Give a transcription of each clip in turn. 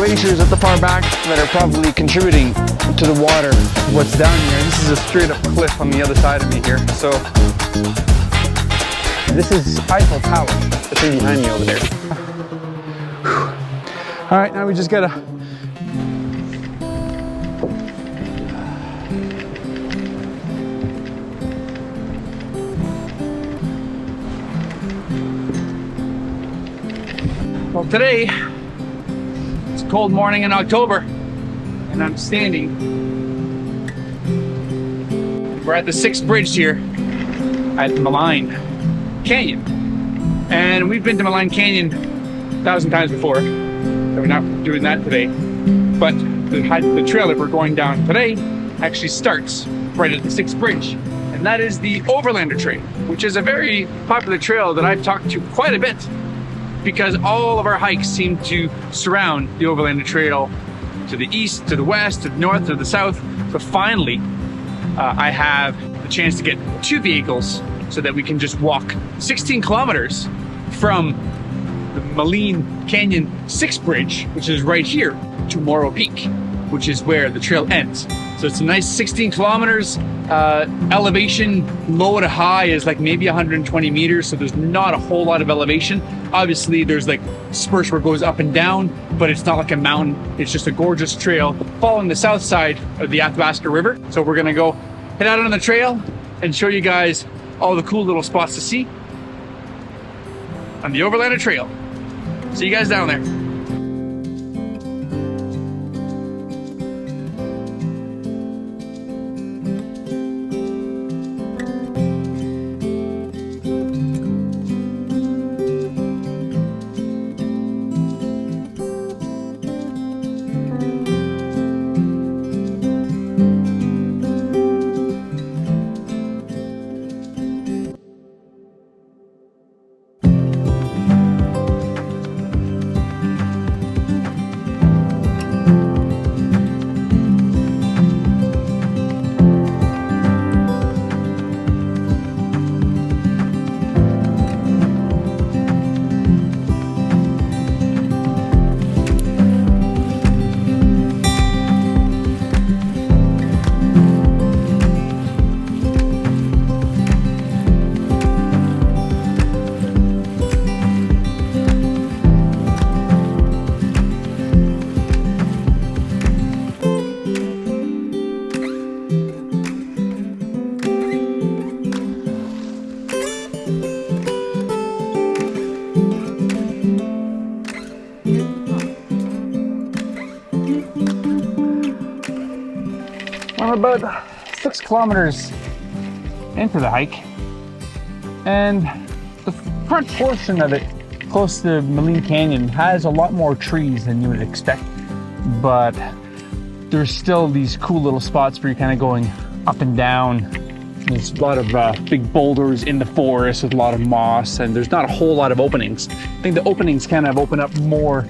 glaciers at the far back that are probably contributing to the water. What's down here, this is a straight up cliff on the other side of me here. So this is Eiffel Tower, the thing behind me over there. All right, now we just gotta well, today it's a cold morning in October and I'm standing. We're at the 6th bridge here at Maligne Canyon, and we've been to Maligne Canyon 1,000 times before, so we're not doing that today. But the trail that we're going down today actually starts right at the 6th bridge, and that is the Overlander trail, which is a very popular trail that I've talked to quite a bit, because all of our hikes seem to surround the Overlander trail to the east, to the west, to the north, to the south. But finally, I have the chance to get 2 vehicles so that we can just walk 16 kilometers from the Maligne Canyon 6th bridge, which is right here, to Morro Peak, which is where the trail ends. So it's a nice 16 kilometers. Elevation low to high is like maybe 120 meters, so there's not a whole lot of elevation. Obviously there's like spurts where it goes up and down, but it's not like a mountain. It's just a gorgeous trail following the south side of the Athabasca River. So we're gonna go head out on the trail and show you guys all the cool little spots to see on the Overlander trail. See you guys down there. We're about 6 kilometers into the hike, and the front portion of it, close to Maligne Canyon, has a lot more trees than you would expect, but there's still these cool little spots where you're kind of going up and down. There's a lot of big boulders in the forest with a lot of moss, and there's not a whole lot of openings. I think the openings kind of open up more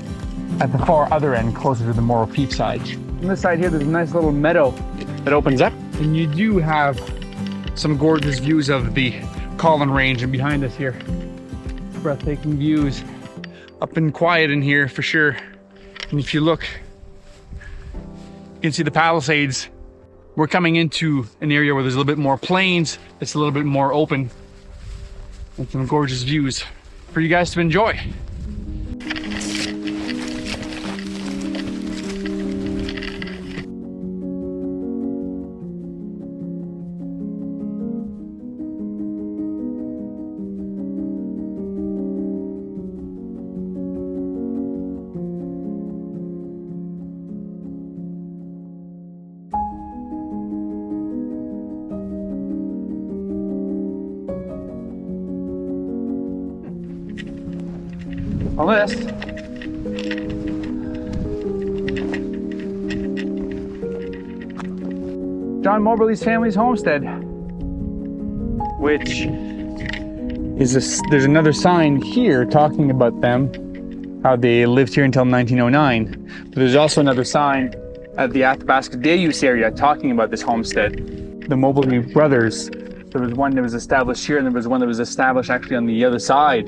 at the far other end, closer to the Morro Peak side. On this side here, there's a nice little meadow that opens up, and you do have some gorgeous views of the Skyline range, and behind us here, breathtaking views. Up and quiet in here for sure. And if you look, you can see the Palisades. We're coming into an area where there's a little bit more plains, it's a little bit more open, and some gorgeous views for you guys to enjoy. On this, John Moberly's family's homestead, which is there's another sign here talking about them, how they lived here until 1909. But there's also another sign at the Athabasca day use area talking about this homestead. The Moberly brothers, there was one that was established here, and there was one that was established actually on the other side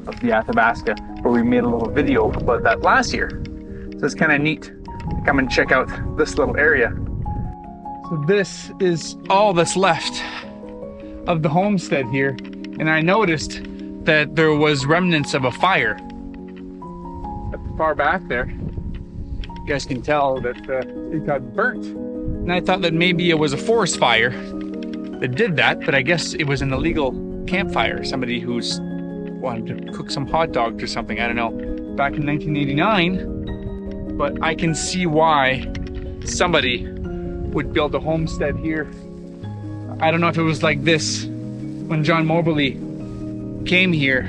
of the Athabasca, where we made a little video about that last year. So it's kind of neat to come and check out this little area. So this is all that's left of the homestead here. And I noticed that there was remnants of a fire at the far back there. You guys can tell that it got burnt. And I thought that maybe it was a forest fire that did that, but I guess it was an illegal campfire. Somebody who's wanted to cook some hot dogs or something, I don't know, back in 1989. But I can see why somebody would build a homestead here. I don't know if it was like this when John Moberly came here,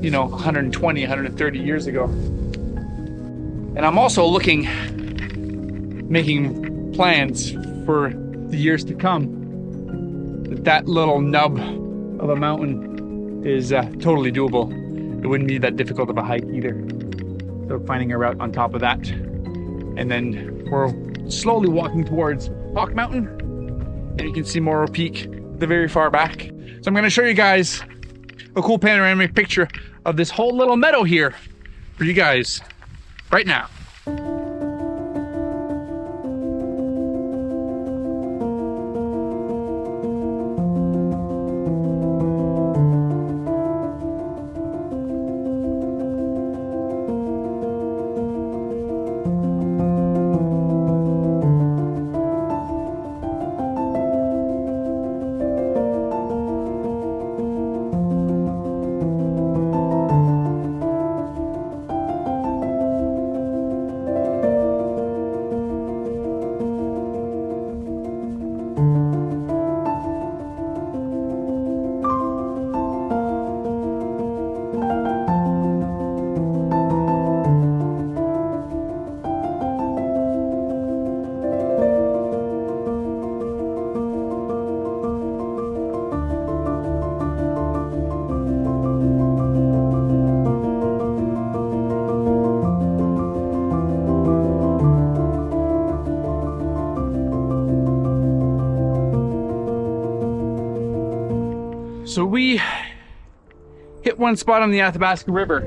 you know, 120, 130 years ago. And I'm also making plans for the years to come. That little nub of a mountain is totally doable. It wouldn't be that difficult of a hike either. So finding a route on top of that. And then we're slowly walking towards Hawk Mountain. And you can see Morro Peak at the very far back. So I'm gonna show you guys a cool panoramic picture of this whole little meadow here for you guys right now. So we hit one spot on the Athabasca River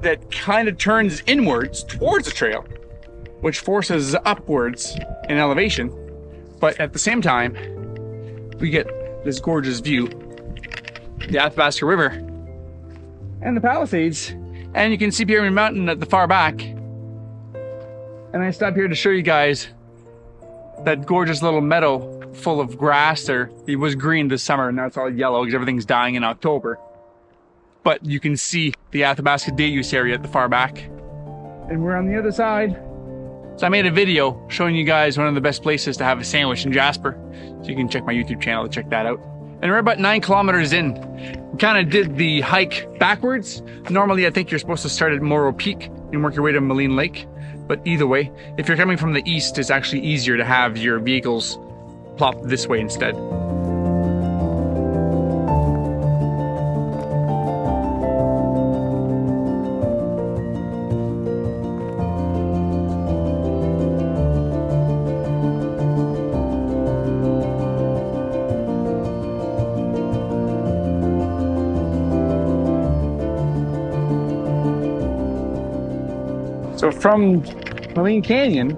that kind of turns inwards towards the trail, which forces upwards in elevation. But at the same time, we get this gorgeous view, the Athabasca River and the Palisades. And you can see Pyramid Mountain at the far back. And I stopped here to show you guys that gorgeous little meadow full of grass there. It was green this summer, and now it's all yellow because everything's dying in October. But you can see the Athabasca day use area at the far back. And we're on the other side. So I made a video showing you guys one of the best places to have a sandwich in Jasper. So you can check my YouTube channel to check that out. And we're about 9 kilometers in. We kind of did the hike backwards. Normally I think you're supposed to start at Morro Peak and work your way to Maligne Lake. But either way, if you're coming from the east, it's actually easier to have your vehicles plop this way instead. So from Maligne Canyon,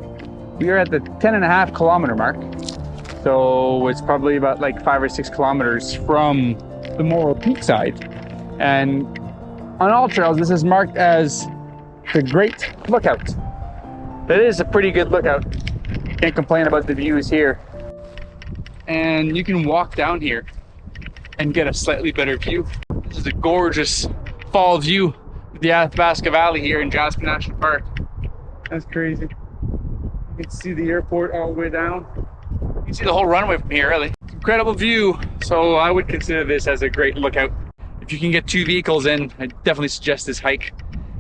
we are at the 10.5 kilometer mark. So it's probably about like 5 or 6 kilometers from the Morro Peak side. And on all trails, this is marked as the Great Lookout. That is a pretty good lookout. Can't complain about the views here. And you can walk down here and get a slightly better view. This is a gorgeous fall view of the Athabasca Valley here in Jasper National Park. That's crazy. You can see the airport all the way down. You can see the whole runway from here, really. Incredible view. So I would consider this as a great lookout. If you can get 2 vehicles in, I definitely suggest this hike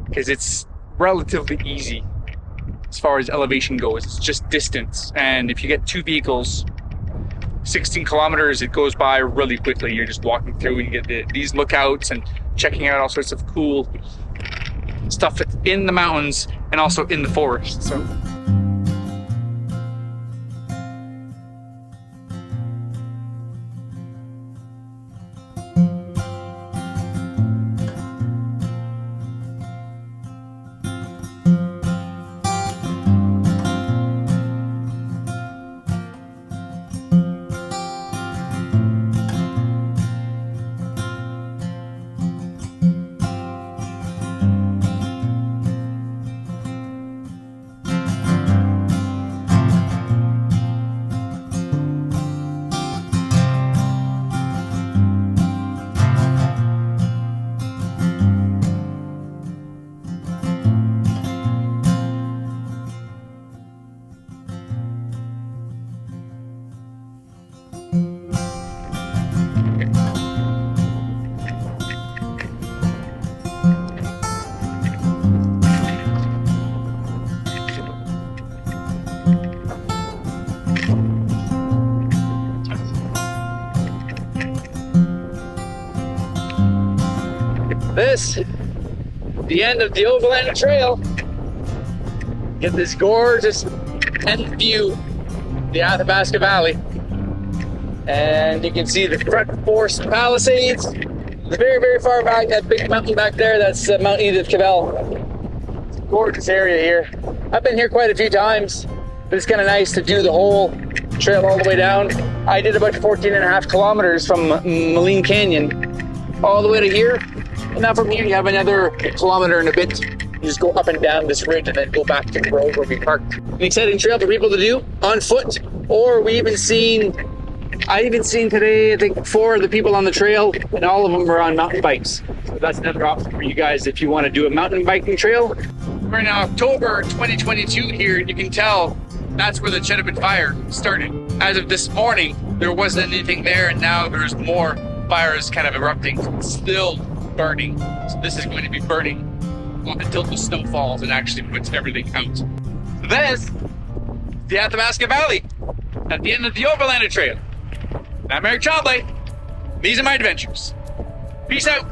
because it's relatively easy as far as elevation goes. It's just distance. And if you get 2 vehicles, 16 kilometers, it goes by really quickly. You're just walking through and you get these lookouts and checking out all sorts of cool stuff that's in the mountains and also in the forest. So This, the end of the Overlander Trail. Get this gorgeous end view, the Athabasca Valley. And you can see the front forest palisades. Very, very far back, that big mountain back there, that's Mount Edith Cavell. It's a gorgeous area here. I've been here quite a few times, but it's kind of nice to do the whole trail all the way down. I did about 14.5 kilometers from Maligne Canyon all the way to here. And now from here you have another kilometer and a bit. You just go up and down this ridge and then go back to the road where we parked. An exciting trail for people to do on foot, or I even seen today, I think 4 of the people on the trail, and all of them were on mountain bikes. So that's another option for you guys if you want to do a mountain biking trail. We're in October 2022 here, and you can tell that's where the Chetabit fire started. As of this morning, there wasn't anything there, and now there's more fires kind of erupting. It's still burning. So this is going to be burning until the snow falls and actually puts everything out. So this, the Athabasca Valley, at the end of the Overlander Trail. I'm Eric Tremblay. These are my adventures. Peace out.